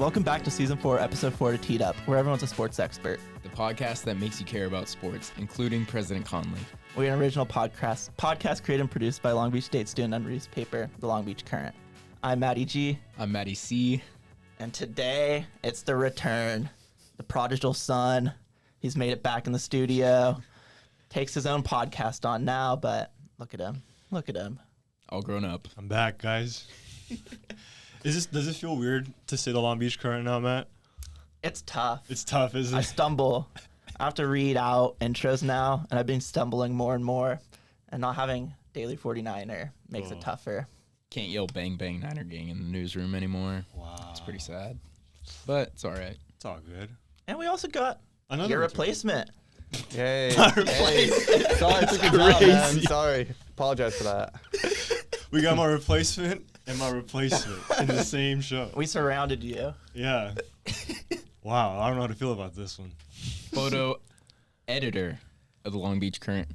Welcome back to Season 4, Episode 4 to Teed Up, where everyone's a sports expert. The podcast that makes you care about sports, including President Conley. We're an original podcast created and produced by Long Beach State student newspaper, the Long Beach Current. I'm Maddie G. I'm Maddie C. And today, it's the return. The prodigal son. He's made it back in the studio. Takes his own podcast on now, but look at him. Look at him. All grown up. I'm back, guys. Does it feel weird to say the Long Beach Current now, Matt? It's tough. It's tough, isn't I it? stumble. I have to read out intros now, and I've been stumbling more and more. And not having Daily 49er makes it tougher. Can't yell bang bang Niner gang in the newsroom anymore. Wow. It's pretty sad. But it's all right. It's all good. And we also got Another your return. replacement. Hey. Sorry, I took a job, man. Sorry. Apologize for that. We got my replacement and my replacement in the same show. We surrounded you. Yeah. Wow, I don't know how to feel about this one. Photo editor of the Long Beach Current,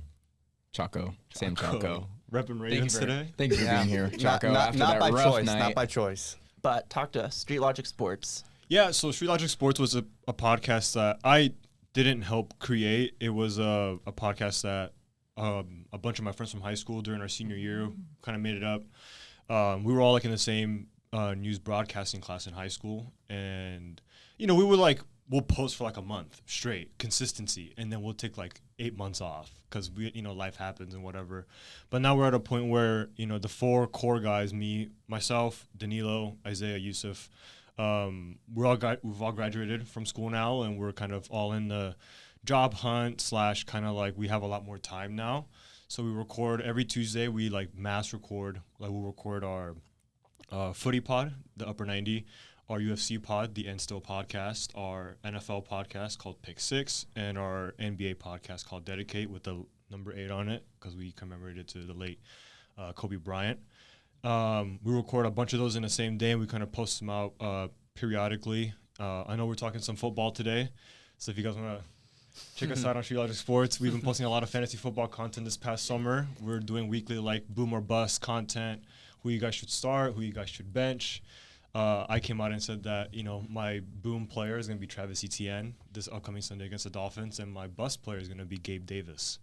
Chacko. Sam Chacko. Repping Ravens today. Thank you for being here, Chacko. after Not that by rough choice. night. Not by choice. But talk to us. Street Logic Sports. Yeah, so Street Logic Sports was a podcast that I didn't help create. It was a podcast that a bunch of my friends from high school during our senior year kind of made it up. We were all like in the same news broadcasting class in high school, and we would we'll post for like a month straight, consistency, and then we'll take like 8 months off because life happens and whatever. But now we're at a point where the four core guys, me, myself, Danilo, Isaiah, Yusuf, we've all graduated from school now, and we're kind of all in the job hunt / kind of like we have a lot more time now. So we record every Tuesday. We mass record. We'll record our footy pod, the Upper 90, our UFC pod, the End Still podcast, our NFL podcast called Pick 6, and our NBA podcast called Dedicate with the number 8 on it because we commemorated to the late Kobe Bryant. We record a bunch of those in the same day, and we kind of post them out periodically. I know we're talking some football today, so if you guys want to check us out on Street Logic Sports. We've been posting a lot of fantasy football content this past summer. We're doing weekly boom or bust content, who you guys should start, who you guys should bench. I came out and said that, my boom player is going to be Travis Etienne this upcoming Sunday against the Dolphins, and my bust player is going to be Gabe Davis.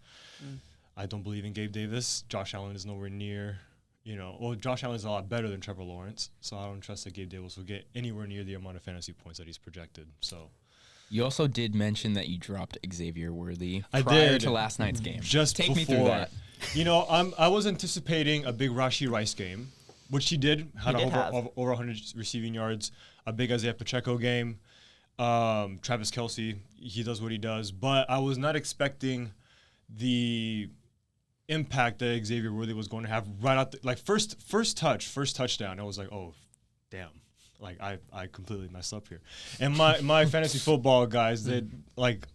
I don't believe in Gabe Davis. Josh Allen is nowhere near, Josh Allen is a lot better than Trevor Lawrence, so I don't trust that Gabe Davis will get anywhere near the amount of fantasy points that he's projected. So. You also did mention that you dropped Xavier Worthy prior I did. to last night's game. Just Take before. me through that. I was anticipating a big Rashee Rice game, which he did. Had over 100 receiving yards. A big Isaiah Pacheco game. Travis Kelce, he does what he does. But I was not expecting the impact that Xavier Worthy was going to have right out first touchdown. I was like, oh, damn. I completely messed up here. And my fantasy football guys, they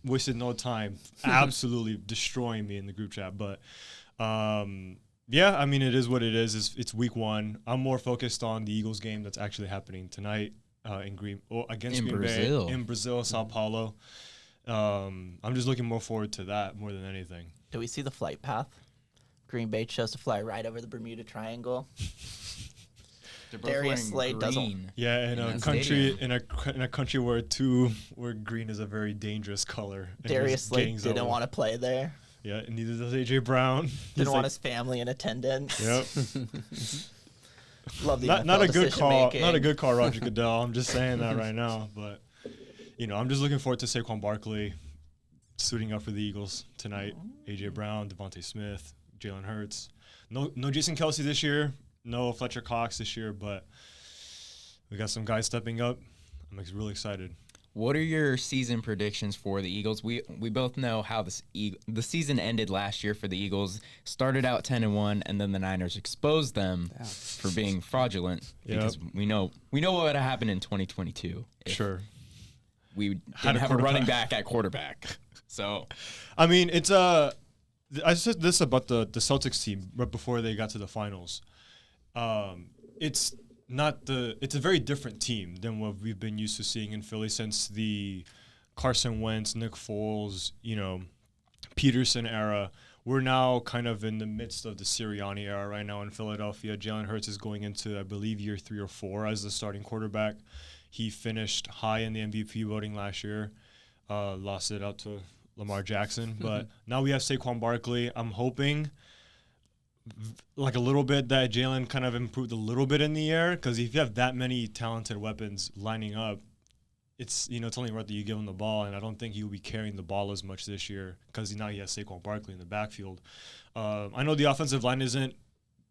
wasted no time absolutely destroying me in the group chat. But it is what it is. It's week 1. I'm more focused on the Eagles game that's actually happening tonight against Green Brazil. Bay in Brazil, Sao Paulo. I'm just looking more forward to that more than anything. Do we see the flight path? Green Bay chose to fly right over the Bermuda Triangle. Darius Slade doesn't. Yeah, in a country in a country where green is a very dangerous color. Darius Slade didn't want to play there. Yeah, and neither does AJ Brown. Didn't want his family in attendance. Yep. Love the not a good call. making. Not a good call, Roger Goodell. I'm just saying that right now. But I'm just looking forward to Saquon Barkley suiting up for the Eagles tonight. AJ Brown, Devontae Smith, Jalen Hurts. No Jason Kelce this year. No Fletcher Cox this year, but we got some guys stepping up. I'm really excited. What are your season predictions for the Eagles? We both know how the season ended last year for the Eagles. Started out 10-1, and then the Niners exposed them for being fraudulent because we know what would have happened in 2022. Sure. We didn't have a running back at quarterback. So, it's I said this about the Celtics team right before they got to the finals. It's a very different team than what we've been used to seeing in Philly since the Carson Wentz, Nick Foles, Peterson era. We're now kind of in the midst of the Sirianni era right now in Philadelphia. Jalen Hurts is going into, I believe, year 3 or 4 as the starting quarterback. He finished high in the MVP voting last year, lost it out to Lamar Jackson. But now we have Saquon Barkley. I'm hoping like a little bit that Jalen kind of improved a little bit in the air, because if you have that many talented weapons lining up, it's only right that you give him the ball, and I don't think he will be carrying the ball as much this year because now he has Saquon Barkley in the backfield. I know the offensive line isn't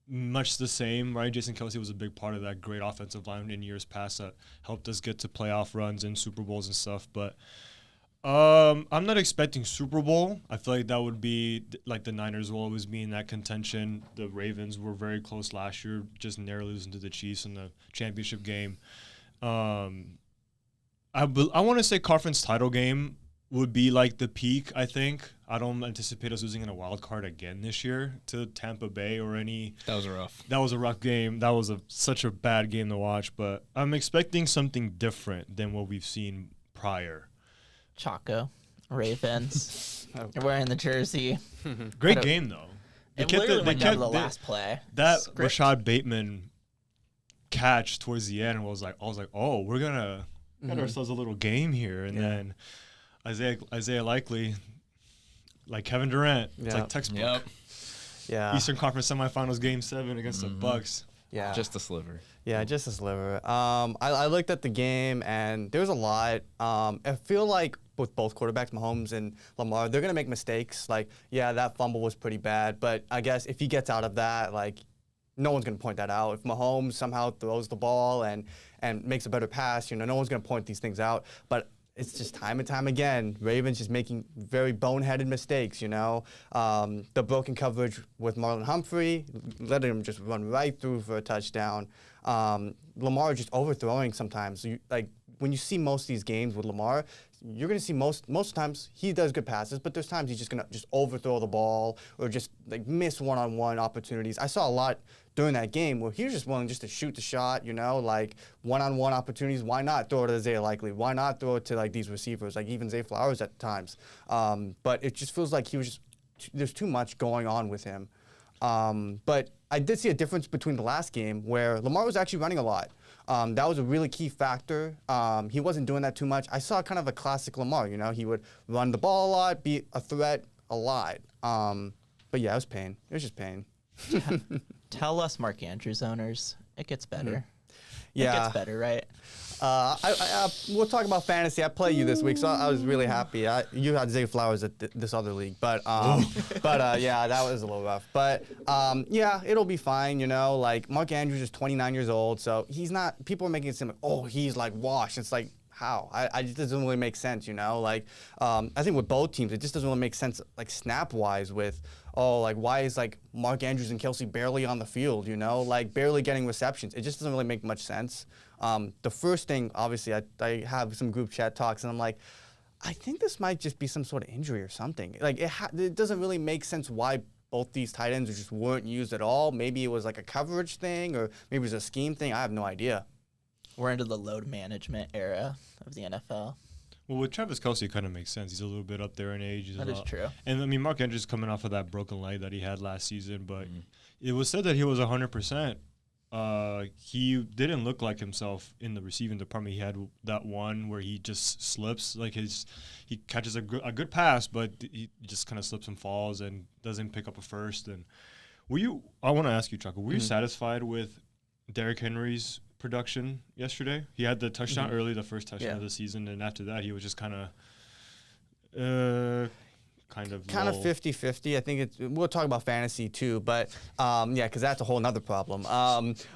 much the same, right? Jason Kelce was a big part of that great offensive line in years past that helped us get to playoff runs and Super Bowls and stuff, but I'm not expecting Super Bowl. I feel like that would be like the Niners will always be in that contention. The Ravens were very close last year, just narrowly losing to the Chiefs in the championship game. I want to say conference title game would be like the peak, I think. I don't anticipate us losing in a wild card again this year to Tampa Bay or any. That was rough. That was a rough game. That was such a bad game to watch. But I'm expecting something different than what we've seen prior. Chacko, Ravens. You're wearing the jersey. Great game, though. It literally went down to the last play. That Script. Rashad Bateman catch towards the end was like, oh, we're gonna got ourselves a little game here, and then Isaiah Likely, like Kevin Durant, it's like textbook. Yep. Yeah. Eastern Conference semifinals game 7 against the Bucks. Yeah. Just a sliver. Yeah, just a sliver. I looked at the game, and there was a lot. I feel like with both quarterbacks, Mahomes and Lamar, they're going to make mistakes. Like, yeah, that fumble was pretty bad, but I guess if he gets out of that, like, no one's going to point that out. If Mahomes somehow throws the ball and makes a better pass, no one's going to point these things out. But it's just time and time again, Ravens just making very boneheaded mistakes, The broken coverage with Marlon Humphrey, letting him just run right through for a touchdown. Lamar just overthrowing sometimes. When you see most of these games with Lamar, you're going to see most times he does good passes, but there's times he's just going to just overthrow the ball or just like miss one-on-one opportunities. I saw a lot during that game where he was just willing just to shoot the shot, like one-on-one opportunities. Why not throw it to Isaiah Likely? Why not throw it to like these receivers, like even Zay Flowers at times? But it just feels like there's too much going on with him. But I did see a difference between the last game where Lamar was actually running a lot. That was a really key factor. He wasn't doing that too much. I saw kind of a classic Lamar, he would run the ball a lot, be a threat a lot. But yeah, it was pain. It was just pain. Tell us, Mark Andrews owners, it gets better. Yeah. It gets better, right? We'll talk about fantasy. I played you this week, so I was really happy. You had Zay Flowers at this other league, but yeah, that was a little rough. But yeah, it'll be fine. Like Mark Andrews is 29 years old, so he's not. People are making it seem like, oh, he's like washed. It's like how? It just doesn't really make sense. Like I think with both teams, it just doesn't really make sense. Like snap wise, with like why is like Mark Andrews and Kelce barely on the field? Like barely getting receptions. It just doesn't really make much sense. The first thing, obviously, I have some group chat talks, and I'm like, I think this might just be some sort of injury or something. Like, it doesn't really make sense why both these tight ends just weren't used at all. Maybe it was like a coverage thing, or maybe it was a scheme thing. I have no idea. We're into the load management era of the NFL. Well, with Travis Kelce, it kind of makes sense. He's a little bit up there in age. That is true. And, I mean, Mark Andrews is coming off of that broken leg that he had last season, but it was said that he was 100%. He didn't look like himself in the receiving department. He had that one where he just slips, like he catches a good pass, but he just kind of slips and falls and doesn't pick up a first. And I want to ask you, Chacko, were you satisfied with Derrick Henry's production yesterday? He had the touchdown early, the first touchdown of the season, and after that he was just kind of 50-50. I think we'll talk about fantasy too, but yeah, because that's a whole nother problem.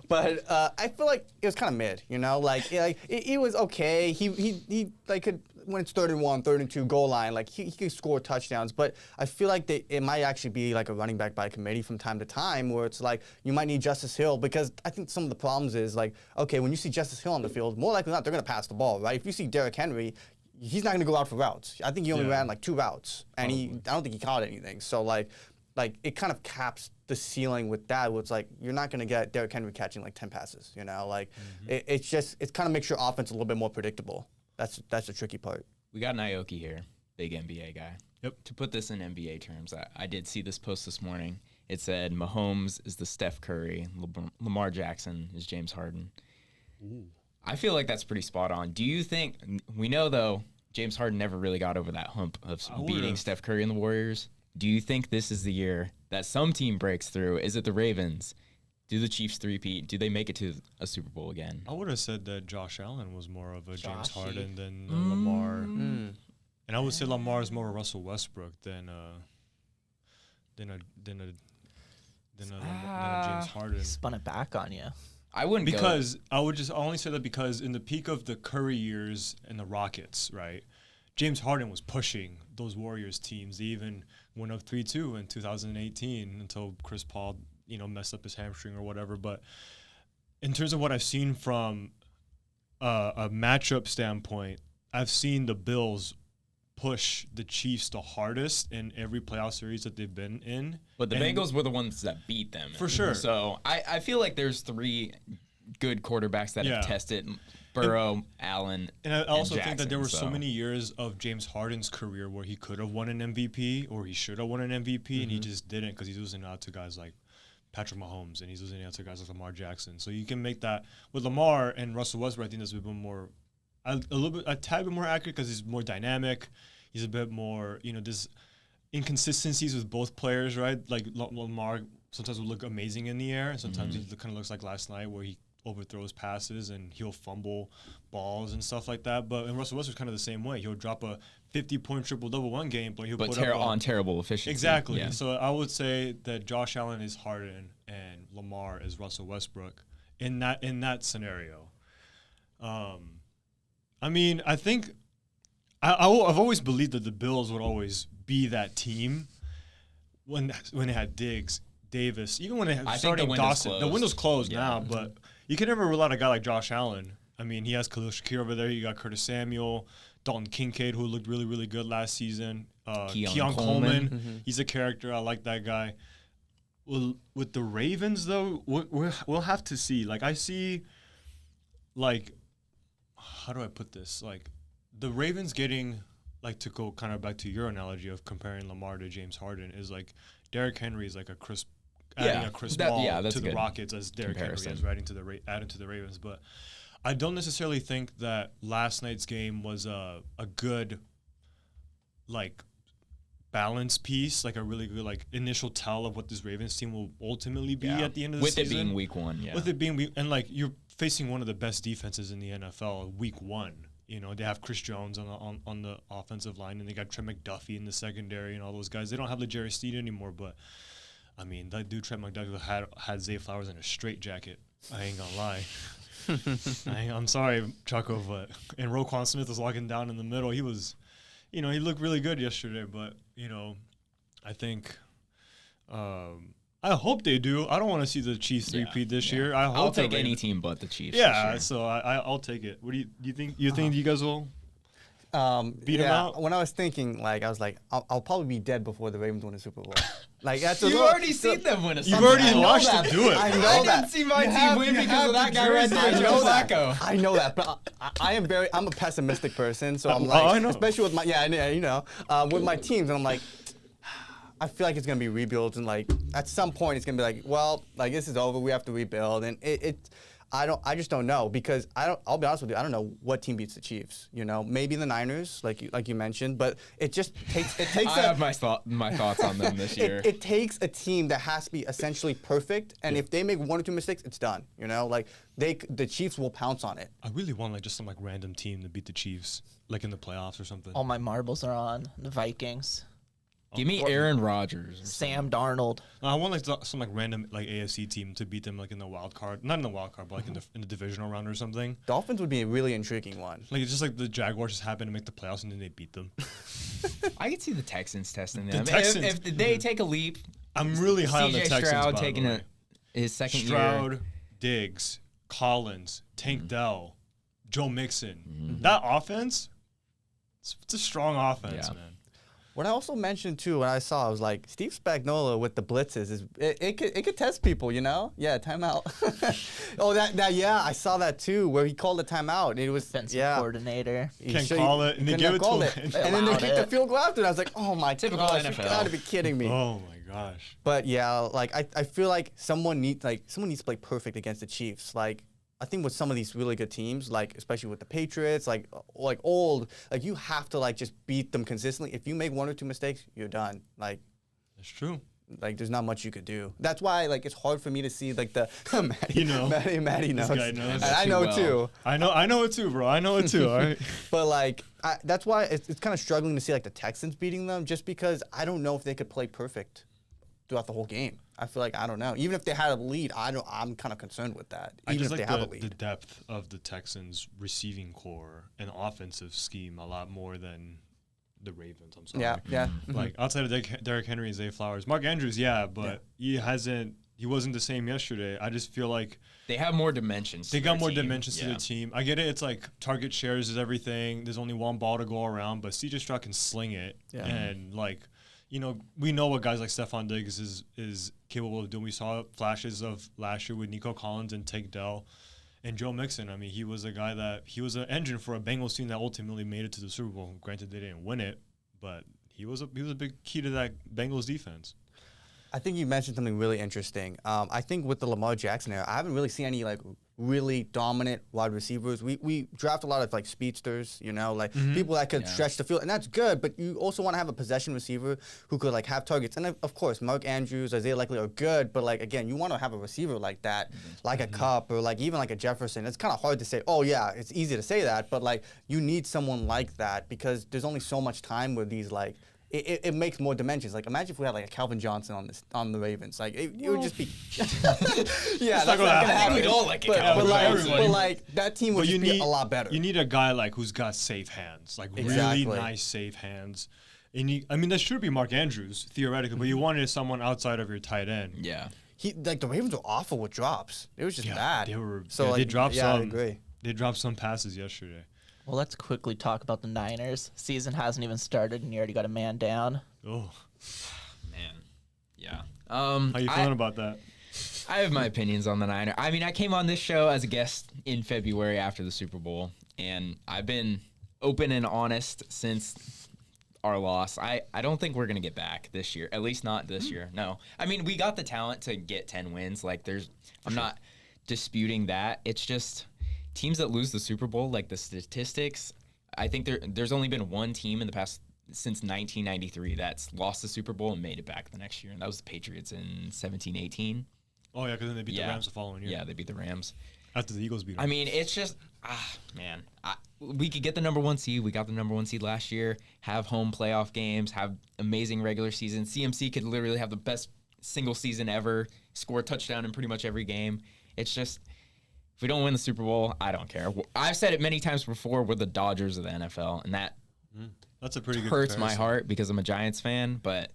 But I feel like it was kind of mid, like it was okay. He like could, when it's 3rd and 1, 3rd and 2 goal line, like he could score touchdowns, but I feel like it might actually be like a running back by committee from time to time, where it's like you might need Justice Hill, because I think some of the problems is like, okay, when you see Justice Hill on the field, more likely than not they're gonna pass the ball, right? If you see Derrick Henry, he's not going to go out for routes. I think he only ran like 2 routes, and I don't think he caught anything. So like it kind of caps the ceiling with that, where it's like you're not going to get Derrick Henry catching like 10 passes. Like it kind of makes your offense a little bit more predictable. That's the tricky part. We got Naoki here, big NBA guy. Yep. To put this in NBA terms, I did see this post this morning. It said Mahomes is the Steph Curry, Lamar Jackson is James Harden. Ooh. I feel like that's pretty spot on. Do you think we know though James Harden never really got over that hump of beating Steph Curry and the Warriors? Do you think this is the year that some team breaks through? Is it the Ravens? Do the Chiefs three-peat? Do they make it to a Super Bowl again? I would have said that Josh Allen was more of a James Harden than Lamar. And I would say Lamar is more a Russell Westbrook than a James Harden. Spun it back on you. I wouldn't because I only say that because in the peak of the Curry years and the Rockets, right? James Harden was pushing those Warriors teams. They even went up 3-2 in 2018 until Chris Paul, messed up his hamstring or whatever. But in terms of what I've seen from a matchup standpoint, I've seen the Bills push the Chiefs the hardest in every playoff series that they've been in. But the Bengals were the ones that beat them. For sure. So I feel like there's 3 good quarterbacks that have tested Burrow, Allen, and I also Jackson, think that there were so many years of James Harden's career where he could have won an MVP or he should have won an MVP, and he just didn't because he's losing out to guys like Patrick Mahomes and he's losing out to guys like Lamar Jackson. So you can make that with Lamar and Russell Westbrook. I think that's a bit more, a tad bit more accurate because he's more dynamic. He's a bit more, there's inconsistencies with both players, right? Like Lamar sometimes will look amazing in the air, and sometimes he kind of looks like last night where he overthrows passes and he'll fumble balls and stuff like that. But Russell Westbrook's kind of the same way. He'll drop a 50-point triple-double one game, but he'll put up on terrible efficiency. Exactly. Yeah. So I would say that Josh Allen is Harden and Lamar is Russell Westbrook in that scenario. I mean, I think I've always believed that the Bills would always be that team when they had Diggs, Davis, even when they had starting Dawson. The window's closed now, but you can never rule out a guy like Josh Allen. I mean, he has Khalil Shakir over there. You got Curtis Samuel, Dalton Kincaid, who looked really, really good last season. Keon Coleman. He's a character. I like that guy. Well, with the Ravens, though, we'll have to see. Like, I see, like, how do I put this? Like, the Ravens getting, like, to go kind of back to your analogy of comparing Lamar to James Harden is like Derrick Henry is like adding a Chris Paul to the Rockets as Derrick Henry is adding to the Ravens. But I don't necessarily think that last night's game was a good, like, balance piece, like a really good like initial tell of what this Ravens team will ultimately be at the end of the season. With it being week 1, With it being and like you're facing one of the best defenses in the NFL week 1. They have Chris Jones on the offensive line, and they got Trent McDuffie in the secondary and all those guys. They don't have Legere Steed anymore, but I mean that dude Trent McDuffie had Zay Flowers in a straitjacket. I ain't gonna lie. I'm sorry, Chacko, but and Roquan Smith was locking down in the middle. He was, he looked really good yesterday, but I think. I hope they do. I don't want to see the Chiefs repeat this year. I'll take any team but the Chiefs. Yeah, so I'll take it. What do you think? You think you guys will beat them out? When I was thinking, like, I was like, I'll probably be dead before the Ravens win a Super Bowl. Like, that's you've already seen them win a Super Bowl. Bowl. You've already watched them do it. I know that. I didn't see my team win because of that guy right there, Samuel Chacko. I know that, but I'm a pessimistic person, so I'm like, I know. especially with my with my teams, and I'm like, I feel like it's gonna be rebuilt, and like at some point it's gonna be like, well, like this is over, we have to rebuild, and I just don't know because I'll be honest with you, I don't know what team beats the Chiefs. Maybe the Niners, like you mentioned, but it takes. I have my thoughts on them this year. It takes a team that has to be essentially perfect, and if they make 1 or 2 mistakes, it's done. Like the Chiefs will pounce on it. I really want like just some like random team to beat the Chiefs, like in the playoffs or something. All my marbles are on the Vikings. Give me Aaron Rodgers. Sam Darnold. I want like some like random like AFC team to beat them like in the wild card, not in the wild card, but like in the divisional round or something. Dolphins would be a really intriguing one. Like it's just like the Jaguars just happen to make the playoffs and then they beat them. I could see the Texans testing them. Texans. If they take a leap, I'm really high on the Texans. Stroud by taking the way. his second Stroud, year. Diggs, Collins, Tank Dell, Joe Mixon. That offense, it's a strong offense, man. What I also mentioned too, when I saw, I was like, Steve Spagnuolo with the blitzes is it could test people, Yeah, timeout. I saw that too, where he called a timeout. And it was Defensive coordinator. Can't call it, and they give it to him. And then they kicked the field goal after. And I was like, oh my Typical gosh, NFL. you gotta be kidding me. Oh my gosh. But yeah, like I feel like someone needs to play perfect against the Chiefs. Like I think with some of these really good teams, like especially with the Patriots, like old, like you have to like just beat them consistently. If you make 1 or 2 mistakes, you're done. Like That's true. Like there's not much you could do. That's why like it's hard for me to see like the Maddie knows. This guy knows. And I know it too. I know it too, bro. I know it too. All right. But like that's why it's kind of struggling to see like the Texans beating them, just because I don't know if they could play perfect throughout the whole game. I feel like I don't know. Even if they had a lead, I'm kind of concerned with that. Even if they have a lead. The depth of the Texans' receiving core and offensive scheme a lot more than the Ravens. I'm sorry. Yeah. Like outside of Derrick Henry and Zay Flowers, Mark Andrews, but he wasn't the same yesterday. I just feel like they have more dimensions. They got more dimensions to the team. I get it. It's like target shares is everything. There's only one ball to go around, but CJ Stroud can sling it. Yeah. And like, we know what guys like Stephon Diggs is capable of doing. We saw flashes of last year with Nico Collins and Tank Dell. And Joe Mixon, I mean, he was an engine for a Bengals team that ultimately made it to the Super Bowl. Granted, they didn't win it, but he was a big key to that Bengals defense. I think you mentioned something really interesting. I think with the Lamar Jackson era, I haven't really seen any like really dominant wide receivers. We draft a lot of like speedsters, people that could stretch the field, and that's good. But you also want to have a possession receiver who could like have targets. And of course, Mark Andrews, Isaiah Likely are good, but like again, you want to have a receiver like that, like a Cup or like even like a Jefferson. It's kind of hard to say. Oh yeah, it's easy to say that, but like you need someone like that because there's only so much time with these like. It makes more dimensions. Like imagine if we had like a Calvin Johnson on the Ravens. Like it would just be. Yeah, that's not gonna happen. We don't like it. But like that team would just be a lot better. You need a guy like who's got safe hands, like really nice safe hands. And that should be Mark Andrews theoretically, but you wanted someone outside of your tight end. Yeah. The Ravens were awful with drops. It was just bad. They were. So they dropped some. I agree. They dropped some passes yesterday. Well, let's quickly talk about the Niners. Season hasn't even started, and you already got a man down. Oh, man, yeah. How you feeling about that? I have my opinions on the Niners. I mean, I came on this show as a guest in February after the Super Bowl, and I've been open and honest since our loss. I don't think we're gonna get back this year. At least not this year. No. I mean, we got the talent to get 10 wins. Like, I'm not disputing that. It's just. Teams that lose the Super Bowl, like the statistics, I think there's only been one team in the past since 1993 that's lost the Super Bowl and made it back the next year, and that was the Patriots in 17-18. Oh, yeah, because then they beat the Rams the following year. Yeah, they beat the Rams. After the Eagles beat them. I mean, it's just, man. We could get the number 1 seed. We got the number 1 seed last year, have home playoff games, have amazing regular season. CMC could literally have the best single season ever, score a touchdown in pretty much every game. It's just... If we don't win the Super Bowl, I don't care. I've said it many times before, we're the Dodgers of the NFL, and that's a pretty good hurts my heart because I'm a Giants fan, but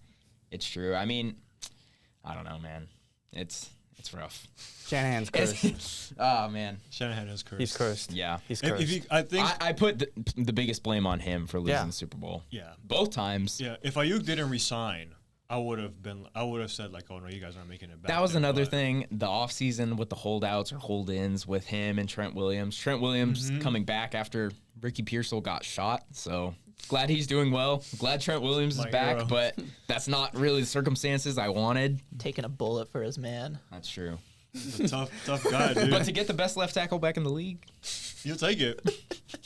it's true. I mean, I don't know, man. It's rough. Shanahan's cursed. Oh, man. Shanahan is cursed. He's cursed. Yeah. He's cursed. I put the biggest blame on him for losing the Super Bowl. Yeah. Both times. Yeah. If Ayuk didn't resign, I would have said like, oh no, you guys aren't making it back. That was another thing. The offseason with the holdouts or hold-ins with him and Trent Williams. Trent Williams coming back after Ricky Pearsall got shot. So glad he's doing well. Glad Trent Williams is back, but that's not really the circumstances I wanted. Taking a bullet for his man. That's true. He's a tough guy, dude. But to get the best left tackle back in the league, you'll take it.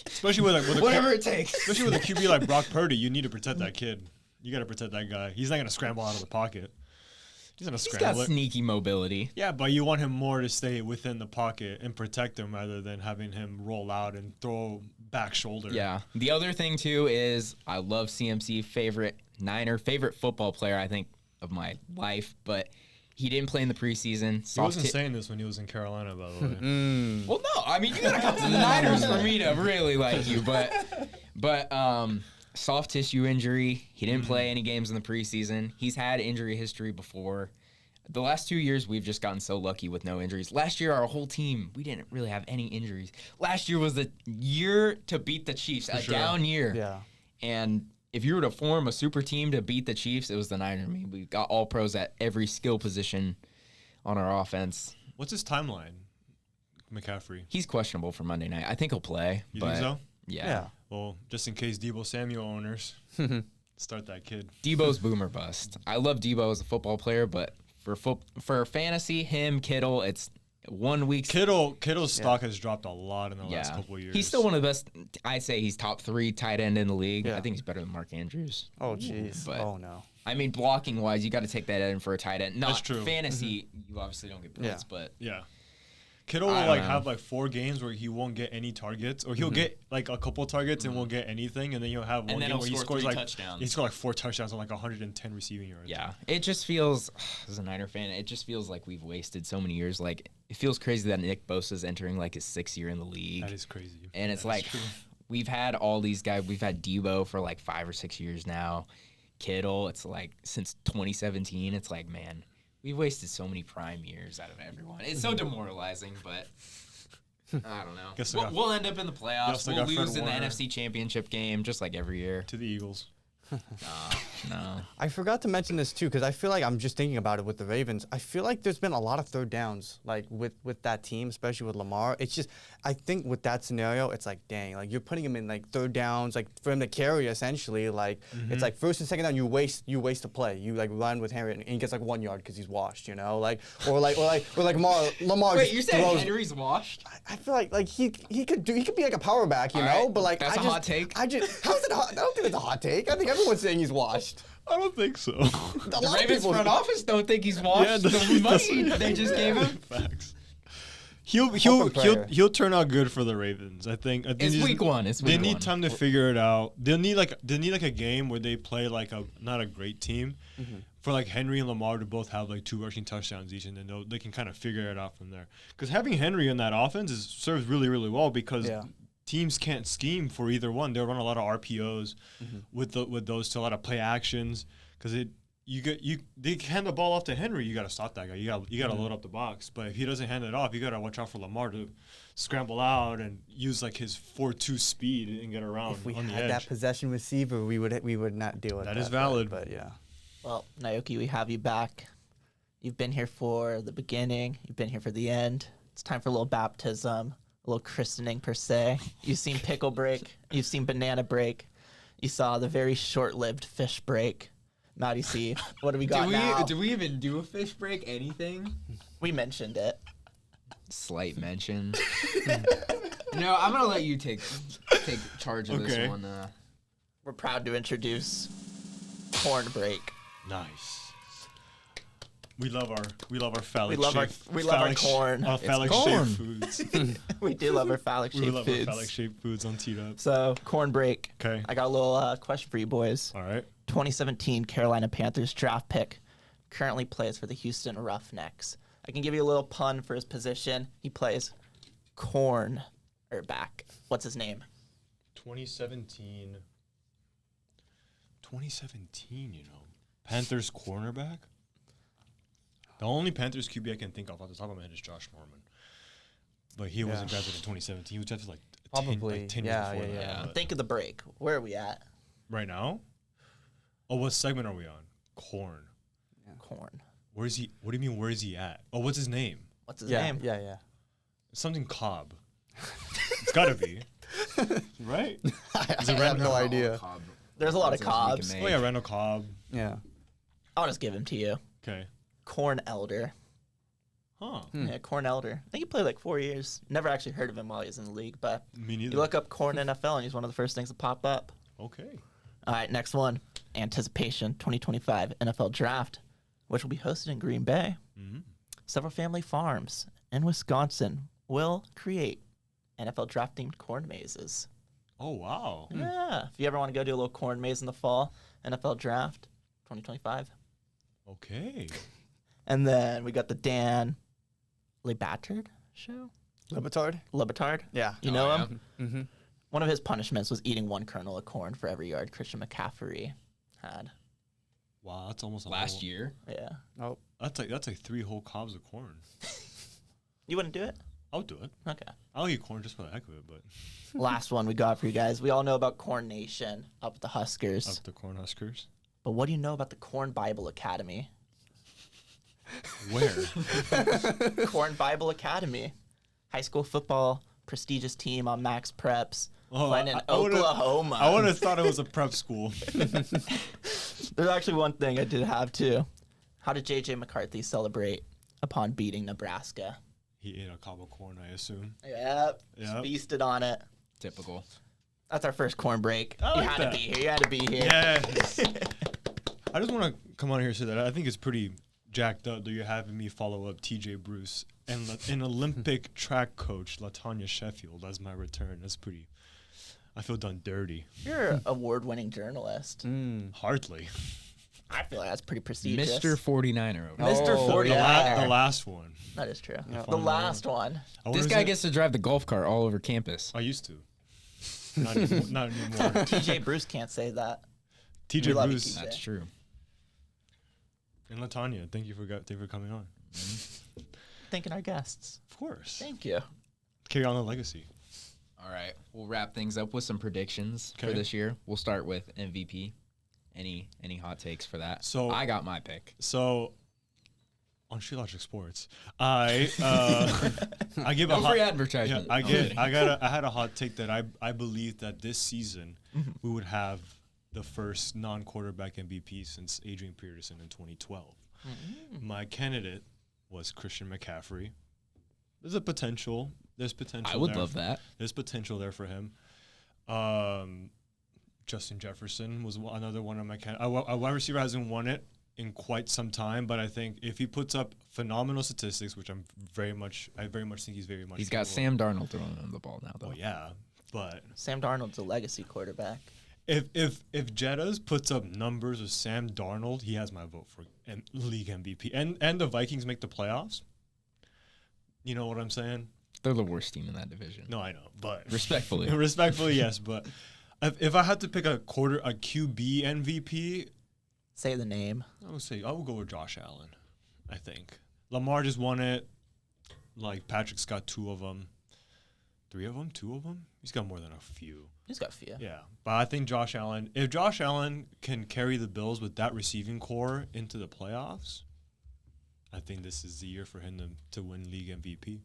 Especially with whatever it takes. Especially with a QB like Brock Purdy, you need to protect that kid. You got to protect that guy. He's not going to scramble out of the pocket. He's going to scramble. He's got sneaky mobility. Yeah, but you want him more to stay within the pocket and protect him rather than having him roll out and throw back shoulder. Yeah. The other thing, too, is I love CMC, favorite football player, I think, of my life, but he didn't play in the preseason. He wasn't saying this when he was in Carolina, by the way. Well, no. I mean, you got to come to the Niners for me to really like you, but soft tissue injury. He didn't play any games in the preseason. He's had injury history before. The last 2 years, we've just gotten so lucky with no injuries. Last year, our whole team, we didn't really have any injuries. Last year was the year to beat the Chiefs, down year. Yeah. And if you were to form a super team to beat the Chiefs, it was the Niners. I mean, we got all pros at every skill position on our offense. What's his timeline, McCaffrey? He's questionable for Monday night. I think he'll play. You think so? Yeah. Well, just in case Deebo Samuel owners start that kid. Deebo's boomer bust. I love Deebo as a football player, but for fantasy, him, Kittle, it's 1 week. Kittle's stock has dropped a lot in the last couple of years. He's still one of the best. I say he's top 3 tight end in the league. Yeah. I think he's better than Mark Andrews. Oh, jeez. But- Oh, no. I mean, blocking wise, you got to take that in for a tight end. Not That's true. fantasy. You obviously don't get points, but Yeah. Kittle will I don't know. have 4 games where he won't get any targets, or he'll get a couple targets and won't get anything, and then you'll have one then game he'll where he score scores 3 touchdowns. He scored 4 touchdowns on 110 receiving yards. yeah, it just feels as a Niner fan, it just feels like we've wasted so many years. Like it feels crazy that Nick Bosa's entering his 6th year in the league. That is crazy. And it's That is true. we've had all these guys. We've had Debo for 5 or 6 years now. Kittle, it's since 2017. It's man, we've wasted so many prime years out of everyone. It's so demoralizing, but I don't know. Guess I got- We'll end up in the playoffs. Guess I We'll got Fred lose in the Warner. NFC Championship game just like every year. To the Eagles. No. I forgot to mention this too because I feel like I'm just thinking about it with the Ravens. I feel like there's been a lot of third downs with that team, especially with Lamar. It's just I think with that scenario, it's dang, you're putting him in third downs, for him to carry essentially. It's first and second down, you waste a play. You run with Henry and he gets 1 yard because he's washed, or Lamar Wait, just you're saying throws. Henry's washed? I feel like he could be a power back, you All know. right, But that's I a just, hot take. how's it hot? I don't think it's a hot take. I think everyone's saying he's washed. I don't think so. A The lot of Ravens people- front office don't think he's washed. The money they just gave him. Facts. Hope and prayer. He'll turn out good for the Ravens. I think It's week 1. It's week They 1. need time to figure it out. They'll need a game where they play not a great team, for Henry and Lamar to both have 2 rushing touchdowns each, and then they can kind of figure it out from there. Because having Henry in that offense serves really, really well because teams can't scheme for either one. They'll run a lot of RPOs with those to a lot of play actions because they hand the ball off to Henry. You got to stop that guy. You got to load up the box. But if he doesn't hand it off, you got to watch out for Lamar to scramble out and use his 4.2 speed and get around If we on the had edge. that possession receiver, we would not deal with that. That is valid. But yeah. Well, Naoki, we have you back. You've been here for the beginning. You've been here for the end. It's time for a little baptism, a little christening per se. You've seen pickle break. You've seen banana break. You saw the very short-lived fish break. Maddie C, what do we got now? Do we even do a fish break? Anything? We mentioned it. Slight mention. No, I'm gonna let you take charge of Okay. this one. We're proud to introduce corn break. Nice. We love our phallic We love our- shaped we love our phallic sh- corn. Our It's phallic corn. shaped foods. We do love our phallic We shaped love our foods. phallic shaped foods on Teed Up. So corn break. Okay. I got a little question for you boys. All right. 2017 Carolina Panthers draft pick, currently plays for the Houston Roughnecks. I can give you a little pun for his position. He plays corn or back. What's his name? 2017, Panthers cornerback? The only Panthers QB I can think of off the top of my head is Josh Norman. But he wasn't drafted in 2017. He was drafted 10 years Yeah, before yeah, that. yeah. But Think of the break. Where are we at? right now? Oh, what segment are we on? Corn. Corn. Where is he? What do you mean, where is he at? Oh, what's his name? What's his Yeah, name? yeah. Something Cobb. It's gotta be. Right? I it have Randall no idea. There's a lot of Cobbs. Oh, yeah, Randall Cobb. Yeah. I'll just give him to you. Okay. Corn Elder. Huh. Yeah, Corn Elder. I think he played 4 years. Never actually heard of him while he was in the league, but Me neither. you look up Corn NFL and he's one of the first things to pop up. Okay. All right, next one. Anticipation 2025 NFL Draft, which will be hosted in Green Bay. Mm-hmm. Several family farms in Wisconsin will create NFL draft themed corn mazes. Oh, wow. Yeah. If you ever want to go do a little corn maze in the fall, NFL Draft 2025. Okay. And then we got the Dan LeBatard show. Lebitard? LeBatard. Yeah. You know Oh, him? Mm-hmm. One of his punishments was eating 1 kernel of corn for every yard Christian McCaffrey had. Wow, that's almost a Last whole- year. Yeah. Oh. That's like 3 whole cobs of corn. You wouldn't do it? I'll do it. Okay. I'll eat corn just for the heck of it, but Last one we got for you guys. We all know about Corn Nation up at the Huskers. up the Cornhuskers. But what do you know about the Corn Bible Academy? Where? Corn Bible Academy. High school football, prestigious team on Max Preps. Playing in I would've- Oklahoma. I would have thought it was a prep school. There's actually one thing I did have too. How did J.J. McCarthy celebrate upon beating Nebraska? He ate a cob of corn, I assume. Yep. Yep. Feasted on it. Typical. That's our first corn break. I like you had that. to be here. You had to be here. Yes. I just want to come on here and say that I think it's pretty jacked up that you're having me follow up TJ Bruce and an Olympic track coach, LaTanya Sheffield, as my return. That's pretty. I feel done dirty. You're an award-winning journalist. Hardly. I feel like that's pretty prestigious. Mr. 49er over Mr. there. Oh, 49er. The last one. That is true. Yeah. The last one. This guy gets to drive the golf cart all over campus. I used to. Not anymore. Not anymore. TJ Bruce can't say that. We TJ love you, Bruce TJ. That's true. and LaTanya, thank you for coming on. Thanking our guests. Of course. Thank you. Carry on the legacy. All right, we'll wrap things up with some predictions for Okay. this year. We'll start with MVP. Any hot takes for that? So- I got my pick. So, on Street Logic Sports, I give a No hot. free Yeah, advertisement. I I'm get. kidding. I had a hot take that I believe that this season we would have the first non-quarterback MVP since Adrian Peterson in 2012. My candidate was Christian McCaffrey. There's a potential. There's potential. I would there. love that. There's potential there for him. Justin Jefferson was another one of my a wide receiver hasn't won it in quite some time, but I think if he puts up phenomenal statistics, which I very much think he's very much. He's got capable Sam Darnold throwing him the ball now, though. of. Oh yeah, but Sam Darnold's a legacy quarterback. if Jettas puts up numbers with Sam Darnold, he has my vote for league MVP. And the Vikings make the playoffs. You know what I'm saying? They're the worst team in that division. No, I know, but Respectfully. respectfully, yes. But if I had to pick a QB MVP, Say the name. I would go with Josh Allen. I think Lamar just won it. Like Patrick's got 2 of them, 3 of them, 2 of them. He's got more than a few. He's got a few. Yeah, but I think Josh Allen. If Josh Allen can carry the Bills with that receiving core into the playoffs, I think this is the year for him to win league MVP.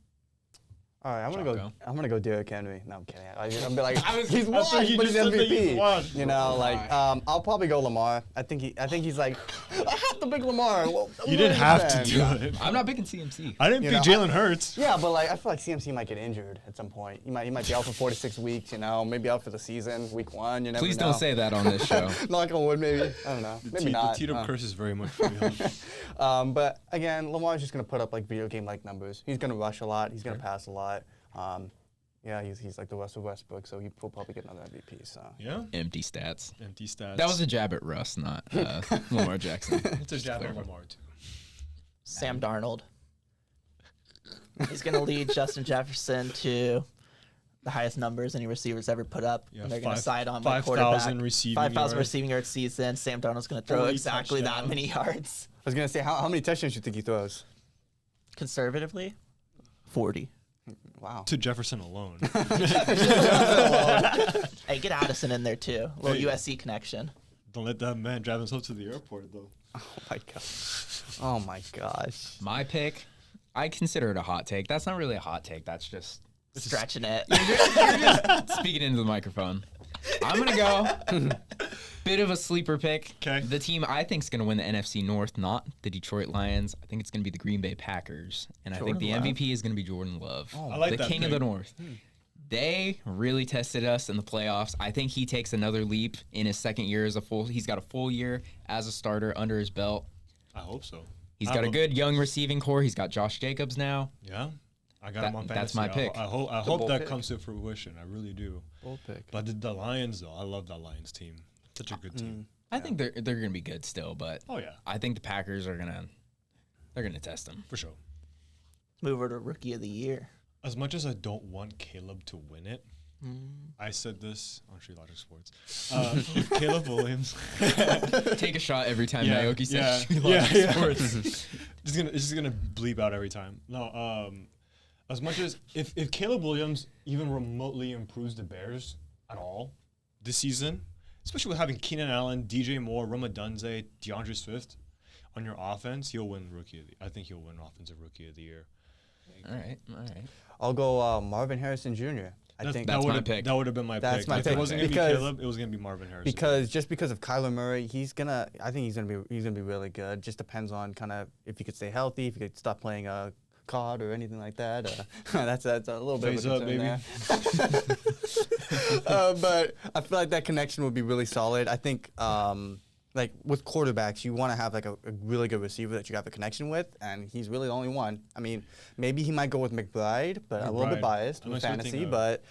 All right, Chacko. I'm gonna go Derrick Henry. No, I'm kidding. I'm be like, was- he's I won, thought you but just he's said that he's MVP. won. You know, like I'll probably go Lamar. I think he's like, I have to pick Lamar. Well, You didn't have to man. do it. I'm not picking CMC. I didn't You pick know, Jalen Hurts. Yeah, but like I feel like CMC might get injured at some point. He might be out for 4 to 6 weeks. You know, maybe out for the season, week 1. You never Please know. don't say that on this show. Knock on wood, maybe. I don't know. Maybe not. The Tatum curse is very much real. But again, Lamar's just gonna put up like video game like numbers. He's gonna rush a lot. He's gonna pass a lot. Yeah, he's like the Russell Westbrook, so he'll probably get another MVP. So Yeah, Empty stats. empty stats. That was a jab at Russ, not Lamar Jackson. It's a jab at Lamar too. Sam Darnold. He's going to lead Justin Jefferson to the highest numbers any receivers ever put up. Yeah, And they're going to side on 5,000 my quarterback. receiving 5,000 yards. receiving yards season. Sam Darnold's going to throw 40 exactly that touchdowns. many yards. I was gonna say, how many touchdowns do you think he throws? Conservatively, 40. Wow. To Jefferson alone. Hey, get Addison in there too. A little Hey. USC connection. Don't let that man drive himself to the airport though. Oh my gosh. Oh my gosh. My pick, I consider it a hot take. That's not really a hot take. That's just Stretching it. speaking into the microphone. I'm going to go bit of a sleeper pick. 'Kay. The team I think is going to win the NFC North, not the Detroit Lions. I think it's going to be the Green Bay Packers. And I think the Jordan Love. MVP is going to be Jordan Love, I like the that king of pick. the North. They really tested us in the playoffs. I think he takes another leap in his second year as he's got a full year as a starter under his belt. I hope so. He's I got a hope- good young receiving core. He's got Josh Jacobs now. Yeah, I got him on fantasy. That's my pick. I hope bold that pick. comes to fruition. I really do. Bold pick. But the Lions though, I love that Lions team. Such a good team. I think they're going to be good still, but Oh yeah, I think the Packers are they're going to test them. for sure. Move over to Rookie of the Year. As much as I don't want Caleb to win it, I said this on Street Logic Sports. If Caleb Williams, Take a shot every time yeah, Naoki yeah, says yeah. sports. it's just gonna bleep out every time. No, as much as if Caleb Williams even remotely improves the Bears at all this season, especially with having Keenan Allen, DJ Moore, Ramadunze, DeAndre Swift on your offense, he'll win I think he'll win Offensive Rookie of the Year. All right. I'll go Marvin Harrison Jr. I think That's my would've- pick. That would have been my That's pick. my If pick. it wasn't gonna be Because- Caleb, it was gonna be Marvin Harrison. because of Kyler Murray, I think he's gonna be really good. Just depends on kind of if he could stay healthy, if he could stop playing caught or anything like that. That's a little bit Face of a up, concern baby. there. But I feel like that connection would be really solid. I think like with quarterbacks, you want to have like a really good receiver that you have a connection with, and he's really the only one. I mean, maybe he might go with McBride, but a little bit biased with fantasy. But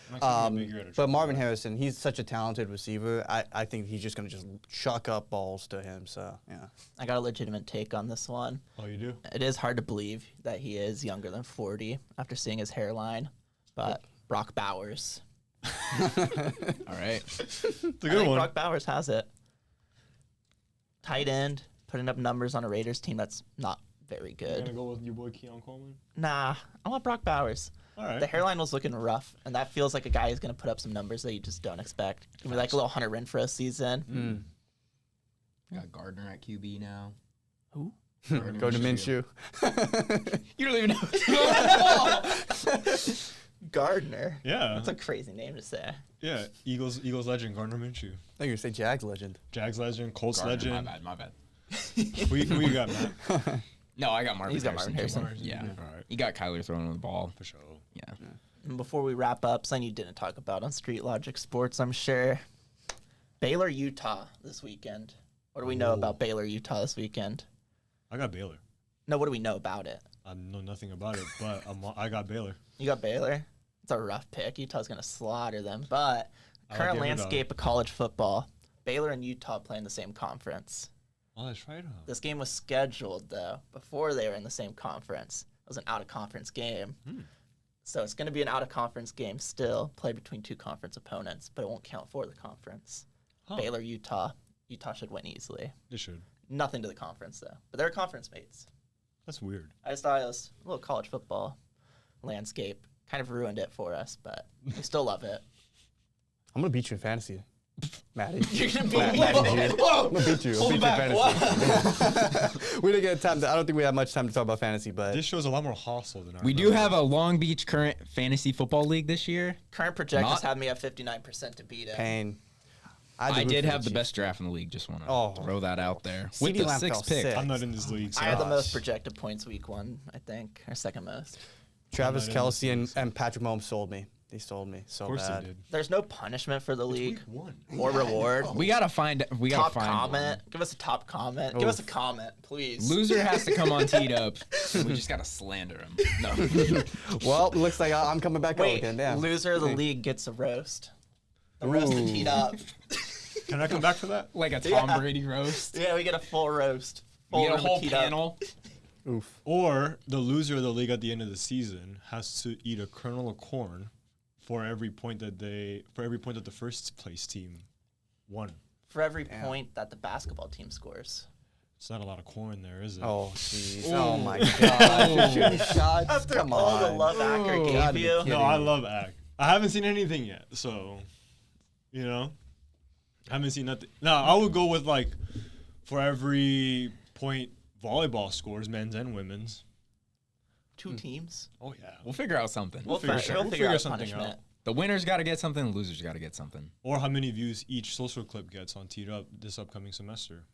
Marvin Harrison, he's such a talented receiver. I think he's just gonna just chuck up balls to him. So yeah. I got a legitimate take on this one. Oh, you do? It is hard to believe that he is younger than 40 after seeing his hairline, but Brock Bowers. All right. It's a I good think one. Brock Bowers has it. Tight end, putting up numbers on a Raiders team that's not very You're good. gonna go with your boy Keon Coleman? Nah, I want Brock Bowers. All right. The hairline was looking rough, and that feels like a guy who's going to put up some numbers that you just don't expect. Give me like a little Hunter Renfrow season. We got Gardner at QB now. Who? Go to Minshew. You don't even know. Gardner. Yeah. That's a crazy name to say. Yeah. Eagles legend Gardner Minshew. I think you say Jags legend. Jags legend. Colts Gardner, legend. my bad. Who you got, Matt? No, I got Marvin He's got Harrison. Marvin Harrison. Yeah. All right. You got Kyler throwing the ball. For sure. Yeah. And before we wrap up, something you didn't talk about on Street Logic Sports, I'm sure. Baylor, Utah this weekend. What do we know about Baylor, Utah this weekend? I got Baylor. No, what do we know about it? I know nothing about it, but I got Baylor. You got Baylor? It's a rough pick. Utah's going to slaughter them. But I like current the underdog. landscape of college football, Baylor and Utah play in the same conference. Oh, that's right. Huh? This game was scheduled, though, before they were in the same conference. It was an out-of-conference game. So it's going to be an out-of-conference game still, played between two conference opponents, but it won't count for the conference. Huh. Baylor, Utah. Utah should win easily. They should. Nothing to the conference, though. But they're conference mates. That's weird. I just thought it was a little college football landscape. Kind of ruined it for us, but we still love it. I'm gonna beat you in fantasy, Maddie. You're going to Maddie, beat G. I'm gonna beat you. I'll beat you in fantasy. We didn't get time. I don't think we have much time to talk about fantasy, but This show's a lot more hostile than I We do remember. have a Long Beach current fantasy football league this year. Current projections Not- have me at 59% to beat it. pain. I did have the best draft in the league. Just want to throw that out there. With CeeDee the Lamb sixth fell pick. sick. I'm not in this league. So I had the most projected points week one, I think, or second most. Travis I'm not in Kelsey this and Patrick Mahomes sold me. They sold me so Of course bad. they did. There's no punishment for the league Week one. or reward. We gotta find. We gotta Top find comment. Give us a top comment. Give us a Oof. comment, please. Loser has to come on teed up. And we just gotta slander him. No. Well, looks like I'm coming back out Wait, again. Damn. loser of the league gets a roast. The roast is teed up. Can I come back for that? Like a Tom Yeah. Brady roast. Yeah, we get a full roast. We Full get a room whole teed up. panel. Oof. Or the loser of the league at the end of the season has to eat a kernel of corn for every point that the first place team won. For every point that the basketball team scores. It's not a lot of corn there, is it? Oh, jeez. Oh, my God. You're shooting shots. After Come all on. the love Acker Gotta gave be you. kidding. No, I love Ack. I haven't seen anything yet, so I haven't seen nothing. No, I would go with like for every point volleyball scores, men's and women's. Two teams. Oh yeah. We'll figure out something. We'll figure figure out something punishment. out. The winner's got to get something. The loser's got to get something. Or how many views each social clip gets on Teed Up this upcoming semester.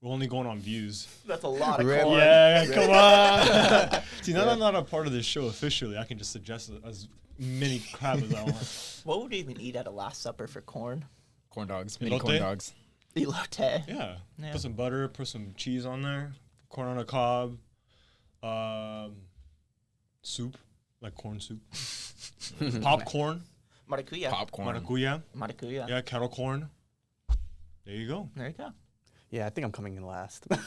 We're only going on views. That's a lot of Rip. corn. Yeah, come on. See, now that I'm not a part of this show officially, I can just suggest as many crap as I want. What would we even eat at a Last Supper for corn? Corn dogs. Mini Elote? corn dogs. Elote. Yeah. Yeah. Put some butter, put some cheese on there, corn on a cob, soup, like corn soup, popcorn, Maracuya. Popcorn. maracuya, Maracuya. yeah, kettle corn. There you go. There you go. Yeah, I think I'm coming in last. I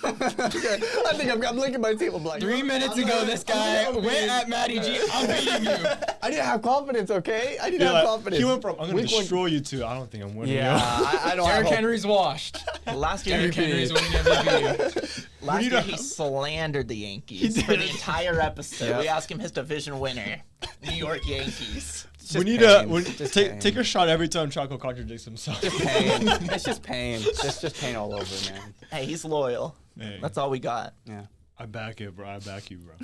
think I'm looking at my team. I'm like, 3 minutes ago, this guy went at Matty G. I'm beating you. I didn't have confidence, okay? I didn't Yeah, have like, confidence. he went from I'm gonna Week one- destroy you to I don't think I'm winning. Yeah, I don't have Derrick hope. Henry's washed. Last year, Derrick Henry's winning MVP. last need year a- he slandered the Yankees for the entire episode. Yeah. We asked him his division winner, New York Yankees. It's We just need pain. Just take pain. take a shot every time Chacko contradicts himself. pain. It's just pain. It's just pain all over, man. Hey, he's loyal. Hey, That's all we got. Yeah. I back it, bro. I back you, bro.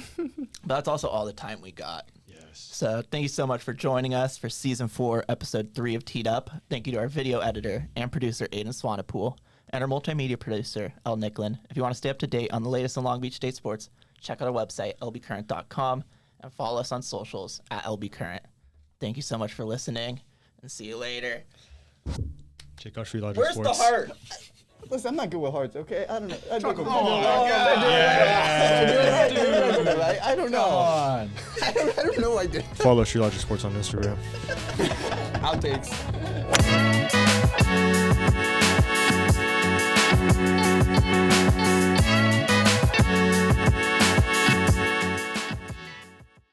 But that's also all the time we got. Yes. So thank you so much for joining us for Season 4, Episode 3 of Teed Up. Thank you to our video editor and producer, Aiden Swanepoel, and our multimedia producer, Elle Nicklin. If you want to stay up to date on the latest in Long Beach State sports, check out our website, lbcurrent.com. and follow us on socials at LB Current. Thank you so much for listening, and see you later. Check out Street Logic Where's Sports. the heart? Listen, I'm not good with hearts, okay? I don't know. I don't know. I don't know. on. I don't know I did. Follow Street Logic Sports on Instagram. Outtakes.